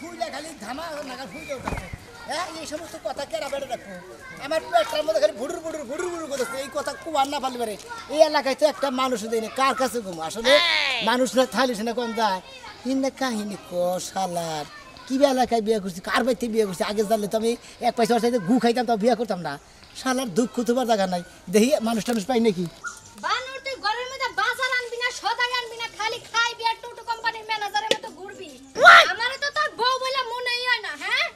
ফুইলা খালি ধামা নাগা ফুইলে উঠাছে হ্যাঁ এই সমস্ত কথা কেরা বেড়ে দেখো আমার পেটটার মধ্যে খালি ভুডুর ভুডুর ভুডুর ভুডুর করতেছে এই কথা খুব আর না পারলে পারে এই এলাকায় তো একটা মানুষ দেয়নি কার কাছে ঘুম আসলে মানুষ না থালি সে না কম যায় হিন্দা কাহিনী কষালার কি এলাকায় বিয়ে করছি কার বাড়িতে বিয়ে করছি আগে জানলে তো আমি এক পয়সা চাইতে গু খাইতাম তো বিয়ে করতাম না শালার দুঃখ তোমার জায়গা নাই দেখি মানুষ টানুষ পাই নাকি বানর তুই ঘরের মধ্যে বাজার আনবি না সদাই আনবি না খালি খাই বিয়ার টুটু কোম্পানির ম্যানেজারের মতো ঘুরবি আমারে তো তোর বউ বলে মনেই হয় না হ্যাঁ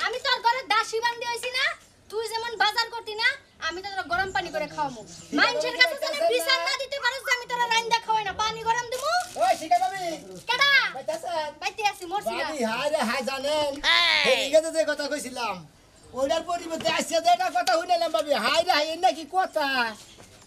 আমি তোর ঘরে দাসী বান্ধি হইছি না তুই যেমন বাজার করতি না আমি তো তোর গরম পানি করে খাওয়ামু মানুষের কাছে জানে বিচার না দিতে পারিস আমি তোর রাইন্দা খাওয়াই না পানি গরম দিমু ওই শিখা বাবি কেডা বাইতাছেন বাইতে আছি মরছি না বাবি হায় রে হায় জানেন এই কথা যে কথা কইছিলাম ওইটার পরিবর্তে আসছে যেটা কথা শুনাইলাম বাবি হায় রে হায় এই নাকি কথা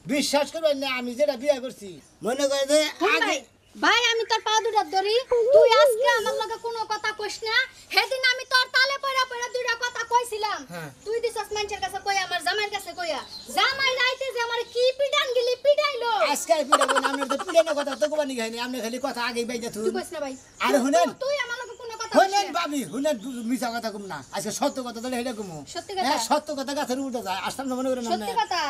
বিশ্বাস করবেন না আমি যেটা বিয়ে করছি মনে করে যে আগে ভাই আমি তোর পা দুটা ধরি তুই আজকে আমার লগে কোনো কথা কইস না সেদিন আমি তোর তালে পড়া পড়া দুইটা কথা কইছিলাম তুই দিছস মানুষের কাছে কই আমার জামাইয়ের কাছে কইয়া জামাই রাইতে যে আমার কি পিটান গিলি পিটাইলো আজকে পিটাবো না আমরা তো পিটানো কথা তো কোবানি খাইনি আপনি খালি কথা আগেই বাইতে তুই থুন কইস না ভাই আরে শুনেন তুই আমার লগে কোনো কথা শুনেন বাবি শুনেন মিছা কথা কম না আজকে সত্য কথা তো হেডে কমু সত্যি কথা? হ্যাঁ সত্য কথা গাছের উঠে যায় আসতাম না মনে করেন সত্যি না কথা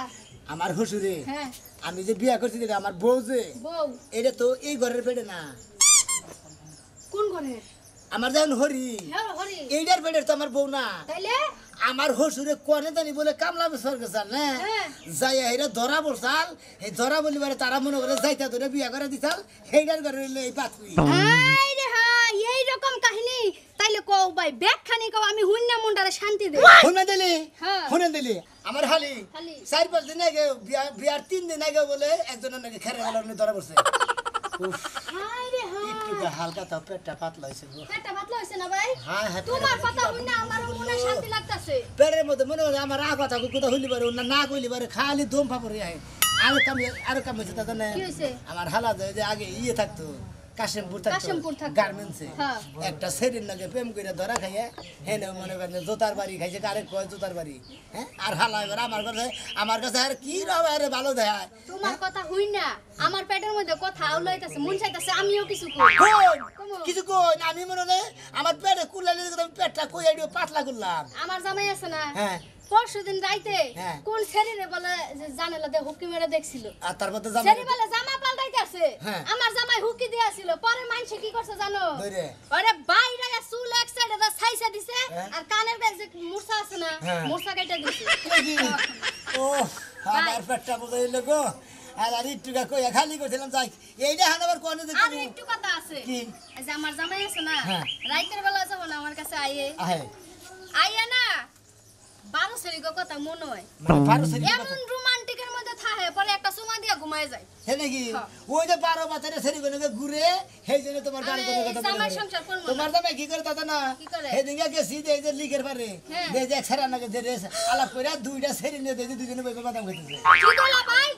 আমার হুসুরে হ্যাঁ আমি যে বিয়ে করছি যেটা আমার বউ যে বউ এটা তো এই ঘরের পেটে না কোন ঘরে আমার যেমন হরি হ্যাঁ হরি এইটার পেটের তো আমার বউ না তাইলে আমার হসুরে কোনে জানি বলে কামলা বেসর গেছাল না হ্যাঁ। যাই হেরা ধরা বসাল এই ধরা বলি বারে তারা মনে করে যাইতা ধরে বিয়া করে দিছাল সেইটার ঘরে হইলো এই পাতুই আই রে হ্যাঁ এই রকম কাহিনী তাইলে কও ভাই ব্যাগখানি কও আমি হুন্না মুন্ডারে শান্তি দে শুনে দিলি হ্যাঁ। শুনে দিলি আমার হালি হালি। 4-5 দিন আগে বিয়ার 3 দিন আগে বলে একজনের নাকি খেরে গেল ধরা পড়ছে উফ, হাই রে হ্যাঁ একটু হালকা তো পেটটা পাতলা হয়েছে গো। পেটটা ভাতলা হইছে না ভাই হ্যাঁ হ্যাঁ তোমার কথা হুন্না আমার মনে শান্তি লাগতাছে পেটের মধ্যে মনে হয় আমার কথা কোথা হইলি পারে না কইলি পারে খালি দম ফাপড়ে আয় আরো কাম হয়েছে তাতে না কি হইছে আমার হালা যে আগে ইয়ে থাকতো কাশিমপুর কাশিমপুর থাকতো থাকতো। গার্মেন্টসে হ্যাঁ। একটা সেরির নাকি প্রেম করে ধরা খাইয়ে হেনে মনে করেন জোতার বাড়ি খাইছে আরেক কয় জোতার বাড়ি হ্যাঁ আর হালা এবার আমার কাছে আর কি রবে আরে ভালো দেয় তোমার কথা হুই না আমার পেটের মধ্যে কথা আউলাইতাছে মন চাইতাছে আমিও কিছু কই কমো। কিছু কই না, আমি মনে হয় আমার পেটে কুলালে পেটটা কই আইডিও পাতলা করলাম আমার জামাই আছে না হ্যাঁ পরশুদিন রাইতে হ্যাঁ। কোন ছেলেরে বলে যে জানালা দিয়ে হুকি মেরে দেখছিল আর তার মধ্যে ছেলে বলে জামা পাল্টাইতেছে হ্যাঁ। আমার জামাই হুকি দিয়েছিল পরে মাইনসে কি করছে জানো ধরে। ওরে বাইরে চুল এক সাইডে দা ছাইসা দিছে হ্যাঁ। আর কানের কাছে যে মুরসা আছে না হ্যাঁ। মুরসা কাইটা দিছে ও আমার পেটটা বুঝাইল গো আর একটু কই খালি করছিলাম যাই এইটা হান আবার কোনে আর একটু কথা আছে কি? এই যে আমার জামাই আছে না হ্যাঁ। রাইতের বেলা যখন আমার কাছে আইয়ে আহে আইয়া না 12 সেরিগো কথা মনে হয় মানে ফারুসেরি এমন রোমান্টিকের মধ্যে থাকে পরে একটা চুমা দিয়া ঘুমায় যায় হে নাকি হ্যাঁ। ওই যে 12 বাজারে সেরি কোনে ঘুরে সেই জন্য তোমার গাড়ি আরে, কোনে কথা জামাই বলে সংসার করবো না। তোমার জামাই কি করে দাদা না কি করে? হে দিনকে গেছি দে যে লিখের পারে হ্যাঁ। দে যে ছড়া নাকে দে রে আলাপ কইরা দুইটা সেরি নিয়ে দে যে দুজনে বই বাদাম খাইতেছে কি কইলা ভাই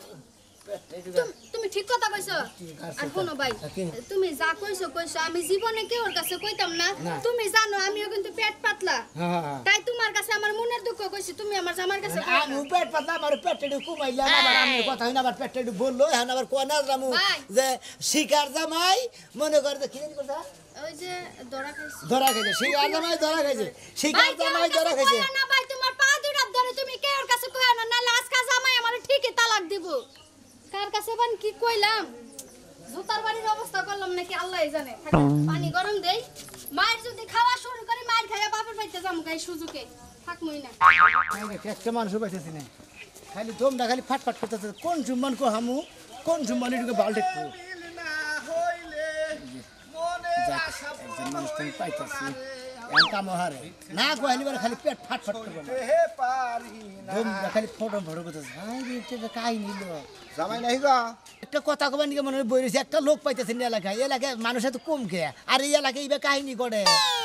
তুমি ঠিক কথা কইছো আছে আর শোনো ভাই কি? তুমি যা কইছো আমি জীবনে কেউর কাছে কইতাম না না। তুমি জানো আমিও কিন্তু পেট পাতলা হ্যাঁ তাই তোমার কাছে আমার মনের দুঃখ কইছি তুমি আমার জামার কাছে কইও আমি না। পেট পাতলা আমার পেটটা একটু কমাইলাম আবার আমি কথা হইনা আবার পেটটা একটু বললো এখন আবার কোয়া না রামু ভাই। যে শিকার জামাই মনে করে যে কি জানি কথা ওই যে দরা খাইছি ধরা খাইছে শিকার জামাই ধরা খাইছে শিকার ভাই কেউর জামাই কাছে ধরা খাইছে কইও না ভাই তোমার পা দুইটা ধরে তুমি কেউর কাছে কইও না নালে আজকে জামাই আমার ঠিকই তালাক দিব কার কাছে বান কি কইলাম জুতার বাড়ির অবস্থা করলাম নাকি আল্লাহই জানে থাকা, পানি গরম দেই মায়ের যদি খাওয়া শুরু করি মায়ের খাইয়া বাপের বাড়িতে যাম গাই সুযোগে থাকমই না একটা মানুষ পাইতেছি না খালি দমটা খালি ফাটফাট করতেছে কোন জুম্মান কো হামু কোন জুম্মান এটুকু বাল্টে একজন মানুষ তুমি পাইতেছি কাম হারে না কহিলি বলে খালি পেট ফাটফাট করবো দমটা খালি ফটো ফটো করতেছে হাই রে এটা কাই নিল জামাই নাই গা একটা কথা কবেন কি মনে হয় বই রয়েছে একটা লোক পাইতেছেন এলাকায় এলাকায় মানুষের তো কম খেয়ে আর এই এলাকায় এইবার কাহিনী করে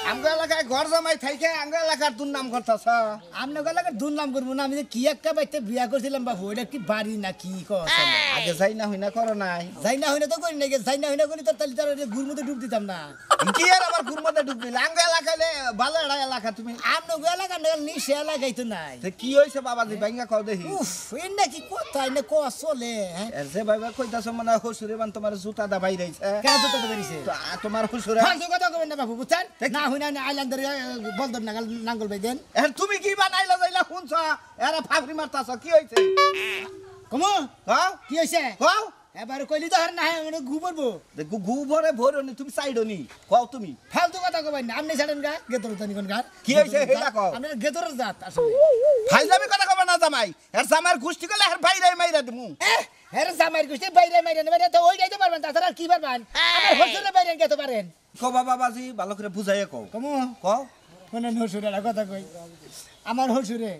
আমগো এলাকায় ঘর জামাই থাইকে আমগো এলাকার দুর্নাম করতাছ আপনার এলাকার দুর্নাম করবো না আমি যে কি একটা বাইতে বিয়া করছিলাম বাবু এটা কি বাড়ি না কি কথা আগে যাই না হইনা করো নাই যাই না হইনা তো করি নাকি যাই না হইনা করি তো তাহলে তার ঘুর মধ্যে ডুব দিতাম না কি আর আবার ঘুর মধ্যে ডুব দিলে আমগো এলাকায় ভালো একটা এলাকা তুমি আমনো এলাকা নিশে এলাকাই তো নাই তে কি হইছে বাবাজি ভাঙ্গা কও দেখি উফ এন্না কি কথা এনে ক চলে হ্যাঁ এর যে ভাইবা কইতাছ মানে হুসুরে বান তোমার জুতা দা বাইরেছে কেন তো তো বেরিছে তো তোমার হুসুরে ফালতু কথা কইবেন না বাবু বুঝছেন না হই না আইল্যান্ডের বলদর নাঙ্গল বাই দেন এর তুমি কি বানাইলা যাইলা শুনছ এরা ফাফরি মারতাছ কি হইছে কমো কও কি হইছে কও এবারে কইলি তো আর না মানে ঘুরবো দেখো গুবরে ভরনি তুমি সাইডনি কও তুমি ফালতু কথা কইবেন না আপনি ছাড়েন গা গেতর তনি কোন গা কি হইছে হেলা কও আমি গেতরের জাত আসলে ফাইজলামি কথা কব না জামাই এর জামার গুষ্টি কলে এর বাইরে মাইরা দিমু হ্যাঁ জামাইর কইছে বাইরে মাইরে নেবেন তো ওই যাইতে পারবেন তাছাড়া আর কি পারবেন আমার হোস্টেলে বাইরে গেতে পারেন কবা বাবাজি ভালো করে বুঝাইয়া কও কমু কও মানে হসুরে কথা কই আমার হসুরে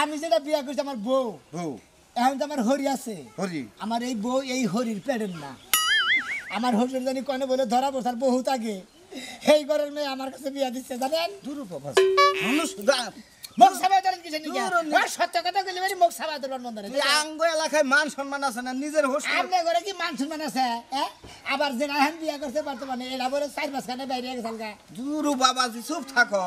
আমি যেটা বিয়া করছি আমার বউ বউ এখন তো আমার হরি আছে হরি আমার এই বউ এই হরির পেটের না আমার হসুর জানি কনে বলে ধরা বসার বহুত আগে এই ঘরের মেয়ে আমার কাছে বিয়া দিচ্ছে জানেন দূর বাবাজি মানুষ মুখ সাবাই ধরেন কিছু নিয়ে দূর সত্য কথা কইলে মানে মুখ সাবাই ধরবার মন ধরে আঙ্গ এলাকায় মান সম্মান আছে না নিজের হোস্ট আপনি ঘরে কি মান সম্মান আছে আবার যে এখন বিয়া করতে পারতো মানে এরা বলে 4-5 খানে বাইরে গেছেন গা দূর বাবাজি চুপ থাকো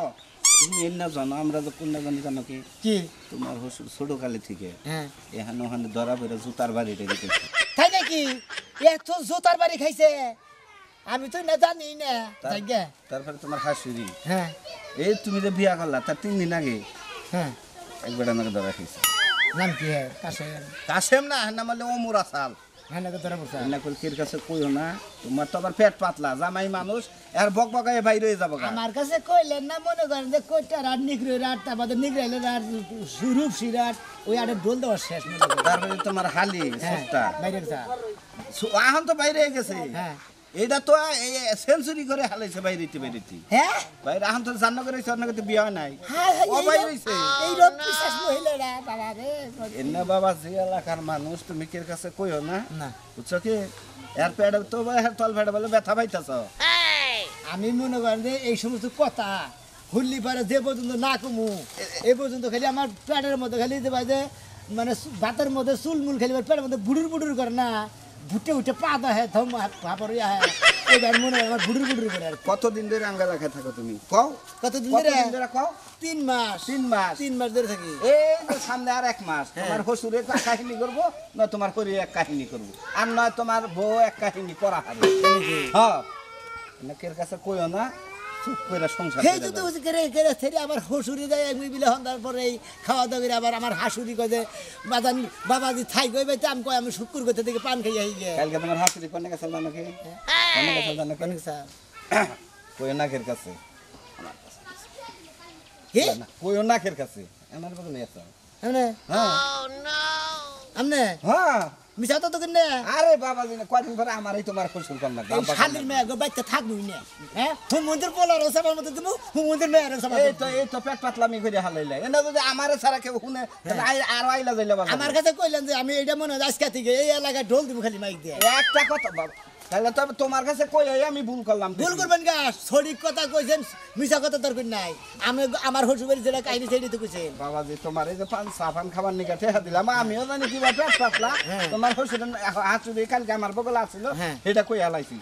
তুমি এর না জানো আমরা তো কোন না জানি জানো কি তোমার হসুর ছোট কালে থেকে হ্যাঁ এখানে ওখানে ধরা বেড়ে জুতার বাড়িতে রেখেছে তাই নাকি এত জোতার বাড়ি খাইছে আমি তো না জানি না জায়গা তারপরে তোমার হাসুরি হ্যাঁ এই তুমি যে বিয়া করলা তার 3 দিন আগে হ্যাঁ একবার আমাকে ধরা খাইছে নাম কি হ্যাঁ কাশেম কাশেম না হ্যাঁ মানে অমর আসাল হ্যাঁ না ধরা বসা না করে কির কাছে কইও না তোমার তো আবার পেট পাতলা জামাই মানুষ আর বক বকায় বাইরে হয়ে যাবো গা আমার কাছে কইলেন না মনে করেন যে কইটা রাত নিগরে রাত তারপরে নিগরাইলে রাত সুরূপ সিরাত ওই আরে ডোল দেওয়ার শেষ মনে করেন তারপরে তোমার হালি সবটা বাইরে যা এখন তো বাইরে হয়ে গেছে হ্যাঁ এইটা তো সেঞ্চুরি করে হালাইছে বাইরেতে হ্যাঁ বাইরে এখন তো জান্ন করে অন্য করতে বিয়া হয় নাই হ্যাঁ ও বাইরে হইছে এই রোগ বিশ্বাস মহিলারা বাবা রে এনে বাবা যে এলাকার মানুষ তুমি কির কাছে কইও না না বুঝছো কি এর পেড়ে তো তল ফেড়ে বলে ব্যথা পাইতাছ আমি মনে করেন যে এই সমস্ত কথা হুল্লি পারে যে পর্যন্ত না কমু এই পর্যন্ত খালি আমার পেটের মধ্যে খালি যে বাজে মানে ভাতের মধ্যে চুলমুল খালি পেটের মধ্যে বুড়ুর বুড়ুর করে না বুটে উঠে পা দেয় ধম ভাপর ইয়া হয় এবার মনে হয় আমার বুড়ুর বুড়ুর করে আর কতদিন ধরে আঙ্গা রাখা থাকো তুমি কও কতদিন কতদিন ধরে কও 3 মাস 3 মাস 3 মাস ধরে থাকি এই যে সামনে আর 1 মাস তোমার হসুরে এক কাহিনী করব না তোমার হরি এক কাহিনী করব আর নয় তোমার বউ এক কাহিনী করা হবে হ্যাঁ না কের কাছে কইও না চুপ করে সংসার সেই তো হচ্ছে কেরে কেরে থেরে আমার হসুরি দেয় আমি বিলে হন্দার পরে এই খাওয়া দাওয়া করে আবার আমার হাসুরি কয় যে বাবাজি থাই কই বাইতে আমি কয় আমি শুক্র করতে থেকে পান খাই আই গে কালকে তোমার হাসুরি কোনে কাছে জানো কি কোনে কাছে জানো কোনে কইও না কের কাছে কি না কইও না কের কাছে আমার বলে আছে আমনে হ্যাঁ আমনে হ্যাঁ মিছা তো কিনে আরে বাবা দিনে কয়দিন পরে আমারই তোমার হসুর কর না এই শালির মেয়ে গো বাইতে থাকবই না হ্যাঁ হুমন্দির পোলার সবার মধ্যে তুমি হুমন্দির মেয়ের সবার এই তো পেট পাতলামি করে হালাইলা এনা যদি আমারে ছাড়া কেউ শুনে তাহলে আর আইলা যাইলা বাবা আমার কাছে কইলেন যে আমি এইটা মনে হয় আজকে থেকে এই এলাকায় ঢোল দিব খালি মাইক দিয়ে একটা কথা বাবা তাহলে তবে তোমার কাছে কই আমি ভুল করলাম ভুল করবেন গা সঠিক কথা কইছেন মিছা কথা দরকার নাই আমি আমার হসুবাড়ি যেটা কাহিনী সেইটা তো কইছেন বাবাজি তোমার এই যে পান সাফান খাবার নিকা ঠেহা দিলাম আমিও জানি কি পেট পাতলা তোমার হসুর হাতুড়ি কালকে আমার বগল আছিল এটা কই হালাইছি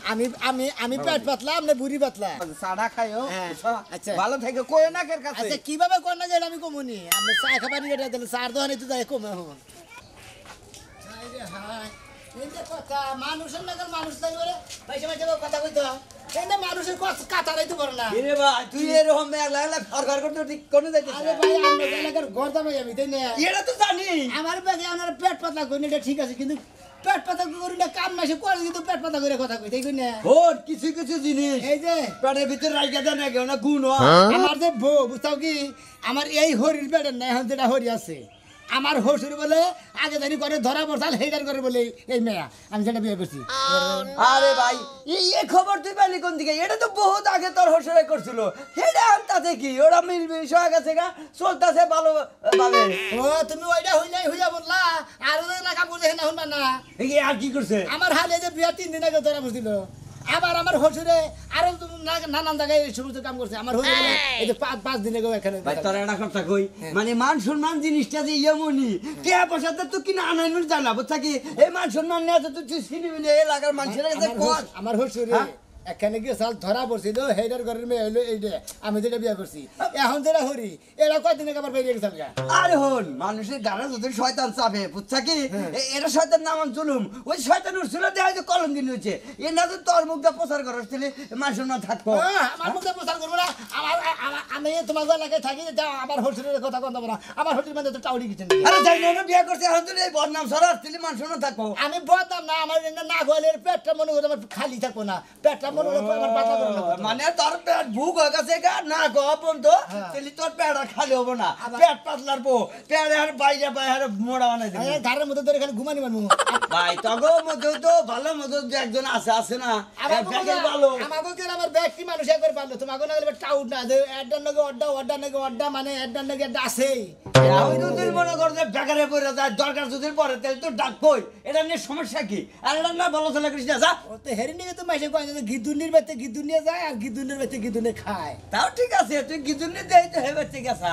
আমি পেট পাতলা আপনি বুড়ি পাতলা সাড়া খাইও আচ্ছা ভালো থেকে কই না কের কাছে আচ্ছা কিভাবে কোন না যে আমি কমুনি আপনি চা খাবার নিয়ে দিলে চার দোকানে তো যাই কমে হন কথা মানুষের নাগাল মানুষ তাই বলে পয়সা পয়সা কথা কইতো এই না মানুষের কথা রাইতে পারে না রে ভাই তুই এরকম একলা একলা ঘর করতে ঠিক কোনে যাইতেছিস আরে ভাই আমরা এলাকার গর্দা ভাই আমি তাই না এটা তো জানি আমার ব্যাগে আমার পেট পাতলা কই না ঠিক আছে কিন্তু পেট পাতলা করি না কাম মাসে করে কিন্তু পেট পাতলা করে কথা কই তাই কই না ওর কিছু কিছু জিনিস এই যে পেটের ভিতরে রাইখা দেন না কেউ না গুণ আমার যে বউ বুঝতাও কি আমার এই হরির পেটের না এখন যেটা হরি আছে আমার হসুর বলে আগে জানি করে ধরা পড়ছাল হেইদার করে বলে এই মেয়া আমি সেটা বিয়ে করছি আরে ভাই এই খবর তুই পেলি কোন দিকে এটা তো বহুত আগে তোর হসরে করছিল এটা আনতাছে কি ওরা মিলবে সবাই গেছে গা চলতেছে ভালো ভাবে ও তুমি ওইটা হইয়া বললা আর না কাম করছে না শুনবা না এই আর কি করছে আমার হালে যে বিয়া 3 দিন আগে ধরা পড়ছিল আবার আমার হসুরে আরো নানান জায়গায় এই সমস্ত কাম করছে আমার হসুরে এই যে 5 দিন আগে এখানে ভাই তোর একটা কথা কই মানে মান সম্মান জিনিসটা যে এমনই কে পয়সাতে তো কিনা আনাইনুর জানা বুঝছা কি এই মান সম্মান নিয়ে তো তুই চিনি মিলে এলাকার মানুষের কাছে কর আমার হসুরে এখানে গিয়ে সাল ধরা পড়ছিল হেডার ঘরের মেয়ে হইলো এইটা আমি যেটা বিয়ে করছি এখন যেটা হরি এরা কয়দিন আগে আবার বেরিয়ে গেছে আরে হন মানুষের গাড়া যদি শয়তান চাপে বুঝছা কি এরা শয়তান নাম জুলুম ওই শয়তান উঠছিল দেখা যায় কলঙ্কিনী হচ্ছে এ না তো তোর মুখটা প্রচার করছিল মানুষের না থাকবো আমার মুখে প্রচার করবো না আমি তোমার এলাকায় থাকি যা আমার হোটেলের কথা কথা বলা আমার হোটেল মানে তো টাউরি গেছেন আরে যাই না বিয়ে করছে এখন তো এই বদনাম সরার তুই মানুষের না থাকবো আমি বলতাম না আমার না গোয়ালের পেটটা মনে করে আমার খালি থাকবো না পেটটা মনে করে আমার পাতলা করে নেবো। মানে তোর পেট ভুক হয়ে গেছে গা না গো বন্ধু তাহলে তোর পেট আর খালি হবো না পেট পাতলার বো পেট আর বাইরে বাইরে মোড়া বানাই দেবে ধারের মধ্যে ধরে খালি ঘুমানি মারবো ভাই তগো মধ্যে তো ভালো মতো একজন আছে না ভালো আমাকে কেন আমার ব্যক্তি মানুষ একবার পারলো তোমাকে না গেলে টাউট না যে এড্ডার নাকি অড্ডা মানে এড্ডার নাকি একটা আছেই আমি তো তুই মনে কর যে বেকারে পড়ে যায় দরকার যদি পড়ে তাহলে তো ডাক কই এটা নিয়ে সমস্যা কি আর এটা না বলো চলে কৃষ্ণ যা ও তো হেরি নিয়ে তো মাসে কয় যে গিদুনির বাড়িতে গিদুনিয়ে যায় আর গিদুনের বাড়িতে গিদুনে খায় তাও ঠিক আছে তুই কিছু নিয়ে দেই তো হেবে ঠিক আছে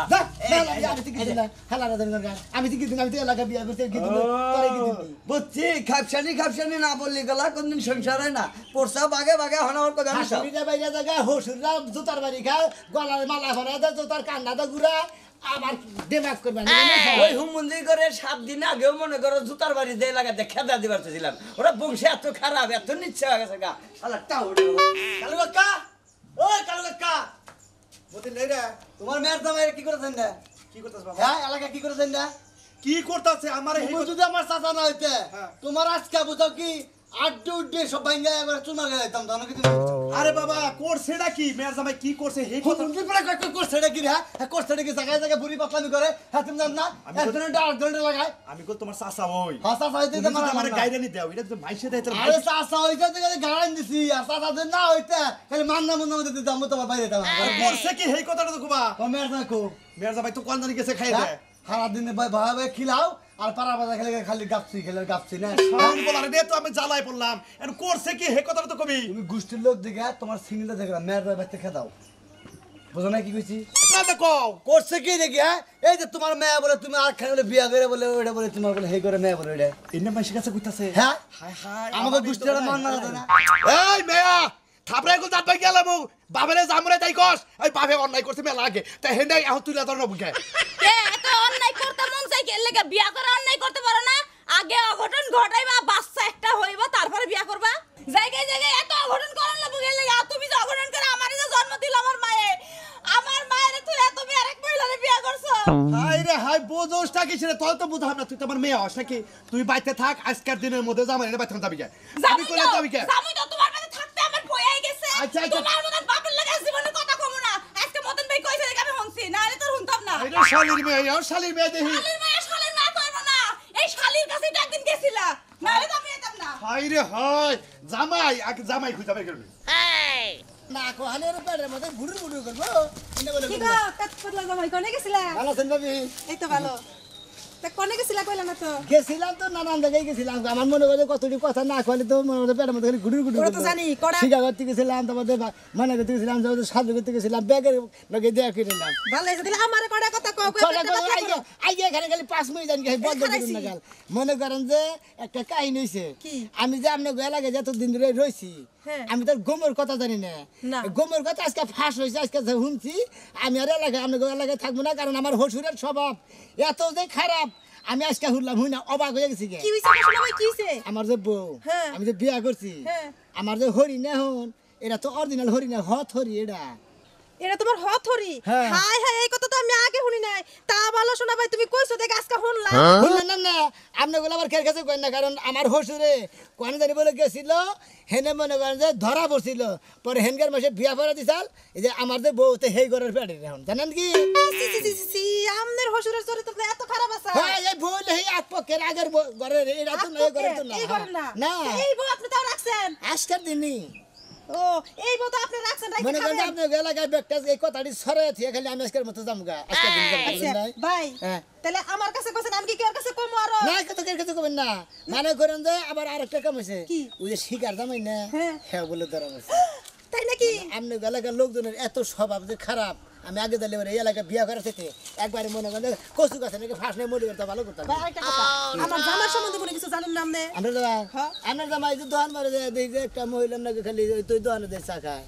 আমি তো গিদুন আমি তো এলাকা বিয়া করছি গিদুন বুঝছি খাপসানি না বললি গলা কোনদিন সংসার হয় না পড়ছা বাগে বাগে হন আমার কথা আমি সব হাসুরিরা বাইরে জায়গা হসুররা জুতার বাড়ি খায় গলার মালা ভরা দেয় জুতার কান্নাটা ঘুরা আবার দেমাগ করবে ওই হুম মন্দির করে 7 দিন আগেও মনে করো জুতার বাড়ি দিয়ে লাগাতে খেদা দিবার ছিলাম ওরা বংশে এত খারাপ এত নিচ্ছে হয়ে গেছে গা শালা টাউড়ে কালু কাকা ওই কালু কাকা বলতে নেই রে তোমার মেয়ের দামে কি করেছেন না কি করতেছ হ্যাঁ এলাকা কি করেছেন না কি করতেছে আমার তুমি যদি আমার চাচা না হইতে তোমার আজকে বুঝো কি আড্ডে উড্ডে সব ভাঙ্গা এবার চুনা গেলে যেতাম জানো কি তুমি আরে বাবা করছে নাকি মেয়ের জামাই কি করছে হে তুমি পরে কই করছে নাকি রে হ্যাঁ করছে নাকি জায়গায় জায়গায় বুড়ি পাতলামি করে হ্যাঁ তুমি জান না একজনের ডাল ঘন্টা লাগায় আমি কো তোমার চাচা ওই হ্যাঁ চাচা হইতে তোমার আমার গাইডানি দাও এটা তো মাইসে দেয় তোর আরে চাচা হইতে তো খালি গাড়ান দিছি আর চাচা যদি না হইতে খালি মান্না মুন্না মধ্যে দিতাম তোমার বাইরে দিতাম করছে কি হে কথাটা তো কুবা ও মেয়ের দেখো মেয়ের জামাই তো কোন জানি গেছে খাই দেয় সারা দিন ভাই ভাই খিলাও আর পাড়া বাজা খেলে খালি গাপছি না আমি বলার রে তো আমি জ্বালাই পড়লাম এখন করছে কি হে কথাটা তো কবি তুমি গোষ্ঠীর লোক দেখে তোমার সিঙ্গেলটা দেখে মেয়ের বাড়িতে খেয়ে দাও বুঝো না কি কইছি না তো কও করছে কি দেখি হ্যাঁ এই যে তোমার মেয়ে বলে তুমি আর খানে বলে বিয়া করে বলে ওটা বলে তোমার বলে হে করে মেয়ে বলে ওটা এনে মাইসের কাছে কইতাছে হ্যাঁ হায় হায় আমাকে গোষ্ঠীর মান না না এই মেয়া থাপড়াই কো দাঁত ভাই গেলাম বাবারে জামরে তাই কস এই বাপে অন্যায় করছে মেলা আগে তাই হেন্ডাই এখন তুইলা ধর না বুকে কে এত অন্যায় করতে মন চাই কে লাগা বিয়া করে অন্যায় করতে পারো না আগে অঘটন ঘটাইবা বাচ্চা একটা হইব তারপরে বিয়া করবা জায়গায় জায়গায় এত অঘটন করন না বুকে লাগা তুমি যে অঘটন করে আমারে যে জন্ম দিল আমার মায়ের তুই এত আরেক মহিলারে বিয়া করছো হাই রে হাই বোঝোসটা কি রে তোর তো বুঝাম না তুই তো আমার মেয়ে হস নাকি তুই বাইতে থাক আজকের দিনের মধ্যে জামাই এনে বাইতে যাবি কে আমি কইলে যাবি কে জামাই তো তোমার কাছে থাকতে আমার বইয়াই গেছে আচ্ছা, আচ্ছা। তোমার মতন বাপের লাগা জীবনে কথা কমু না আজকে মতন ভাই কইছে দেখে আমি শুনছি না আরে তোর শুনতাম না এটা শালির মেয়ে দেখি শালির মা কইবো না এই শালির কাছে তো একদিন গেছিলা না আরে তো আমি যেতাম না হাই রে হাই জামাই আগে জামাই খুঁজা বের করবি না কো হালের পেটের মধ্যে গুড়ুর গুড়ুর করবো এনে বলে কি গো কাটপতলা জামাই কোনে গেছিলা ভালো আছেন ভাবি এই তো ভালো তা কোনে গেছিলা কইলা না তো গেছিলাম তো নানান জায়গায় গেছিলাম আমার মনে করে কতটি কথা না কইলে তো মনে করে পেটের মধ্যে খালি গুড়ুর গুড়ুর ওরা তো জানি কড়া শিকা করতে গেছিলাম তারপরে মানে করতে গেছিলাম তারপরে সাজু করতে গেছিলাম ব্যাগের লগে দেয়া করে নিলাম ভালো হইছে দিলে আমারে কড়া কথা কও আইগে এখানে খালি 5 মিনিট জানি বন্ধ করুন না গাল মনে করেন যে একটা কাহিনী হইছে কি? আমি যে আপনি গয়া লাগে যত দিন ধরে রইছি হ্যাঁ। আমি তো গোমর কথা জানি না না। গোমর কথা আজকে ফাঁস হয়েছে আজকে যে শুনছি আমি আর এলাকায় আপনি গয়া লাগে থাকবো না কারণ আমার হসুরের স্বভাব এত যে খারাপ আমি আজকে শুনলাম হুই না অবাক হয়ে গেছি কি হইছে শোনা ভাই কি হইছে আমার যে বউ হ্যাঁ। আমি যে বিয়া করছি হ্যাঁ। আমার যে হরিণ এখন এটা তো অরিজিনাল হরিণ না হথ হরি এটা এটা তোমার হথরি হ্যাঁ। হাই হাই এই কথা তো আমি আগে শুনি নাই তা ভালো শোনা ভাই তুমি কইছো দেখ আজকে শুনলাম শুনলেন না না আপনি বলে আবার খের কাছে করেন না কারণ আমার হসুরে কোন জানি বলে গেছিল হেনে মনে করেন যে ধরা পড়ছিল পরে হেনকার মাসে বিয়া পড়া দিছাল এই যে আমার যে বউতে হেই ঘরের পেটে এখন জানেন কি সি আমনের হসুরের চরিত্র তো এত খারাপ আছে হ্যাঁ এই বউ এই এক পক্ষের আগের ঘরের এটা তো নয় ঘরের তো না এই করেন না না এই বউ আপনি তাও রাখছেন আজকের দিনই ও এই বউ তো আপনি রাখছেন রাখতে মনে করেন যে খাবেন। আপনি এলাকায় ব্যাগটা এই কথাটি সরে থিয়ে খালি আমি আজকের মতো যামগা আজকের দিন আচ্ছা, ভাই হ্যাঁ। তাহলে আমার কাছে কইছেন আমি কি কার কাছে কমু আরো না কত কিছু করবেন না মানে করেন যে আবার আরেকটা কাম হয়েছে কি? ওই যে শিকার জামাই না হ্যাঁ। হ্যাঁ বলে ধরা হয়েছে তাই নাকি আপনি এলাকার লোকজনের এত স্বভাব যে খারাপ আমি আগে দিলে এই এলাকায় বিয়া করার থেকে একবারে মনে করেন কচু গাছে নাকি ফাঁস নিয়ে মনে করতে ভালো করতাম ভাই আরেকটা কথা আমার জামার সম্বন্ধে কোনো কিছু জানেন না আপনি আপনার জামাই যে দোকান মারে দেয় যে একটা মহিলার নাকি খালি তুই দোকানে দেয় চা খায়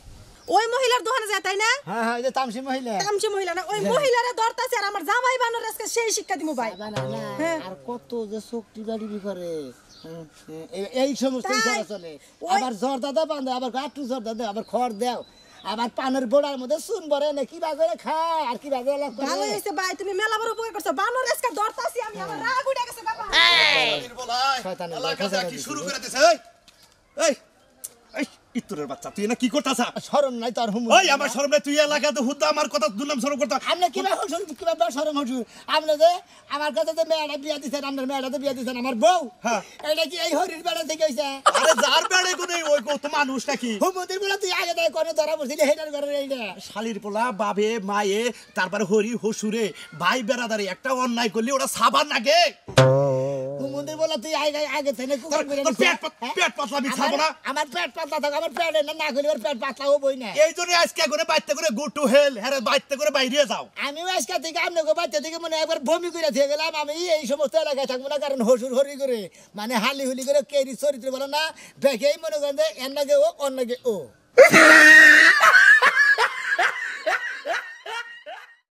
ওই মহিলার দোকানে যায় তাই না হ্যাঁ হ্যাঁ যে তামসি মহিলা কামচে মহিলা না ওই মহিলারে দরতাছে আর আমার জামাই বানর আজকে সেই শিক্ষা দিমু ভাই না, না, না, হ্যাঁ। আর কত যে শক্তি গাড়ি করে এই সমস্ত তাই? ইশারা চলে ওই- আবার জর্দাদা বান্ধে আবার আটু জর্দাদা আবার খড় দেও আবার পানের বোড়ার মধ্যে চুন ভরে না কি বাজারে খায় আর কি বাজারে লাভ করে ভালো হইছে ভাই তুমি মেলা বড় উপকার করছো বানর আজকে দরতাছি আমি আমার রাগ উঠে গেছে বাবা শয়তানের আল্লাহ বাচ্চা কাছে কি শুরু করে দিছে এই এই এই ইত্তরের বাচ্চা তুই না কি করতাছা শরম নাই তোর হুম ওই আমার শরম নাই তুই এলাকাতে হুদ্দা আমার কথা দুনাম শরম করতা আপনি কিভাবে হসুন কিভাবে শরম হসুন আপনি যে আমার কাছে যে মেয়েটা বিয়া দিচ্ছেন আপনার মেয়েটা তো বিয়া দিচ্ছেন আমার বউ হ্যাঁ। এটা কি এই হরির বেড়া থেকে হয়েছে আরে যার বেড়ে কোনে ওই কত মানুষ নাকি হুমুদির বেড়া তুই আগে দেয় কোনো ধরা পড়ছিলি হেটার ঘরের এইটা শালির পোলা বাবে মায়ে তারপরে হরি হসুরে ভাই বেড়াদারে একটা অন্যায় করলে ওরা সাবান লাগে হুমুদির বলা তুই আগে আগে থেকে কুকুর করে তোর দিছিস, পেট পাতলা আমি আমার- খাবো না আমার পেট পাতলা থাকে আমার পেট না করলে ওর পেট পাতলা হবই না এই জন্য আজকে করে বাইতে করে গো টু হেল হ্যাঁ বাইতে করে বাইরে যাও আমিও আজকে থেকে আপনাকে বাচ্চা থেকে মনে হয় একবার বমি করে দিয়ে গেলাম আমি এই সমস্ত এলাকায় থাকবো না কারণ হসুর হরি করে মানে হালি হুলি করে কেরি চরিত্র বলে না দেখেই মনে করেন যে এর নাগে ও অন্য নাগে ও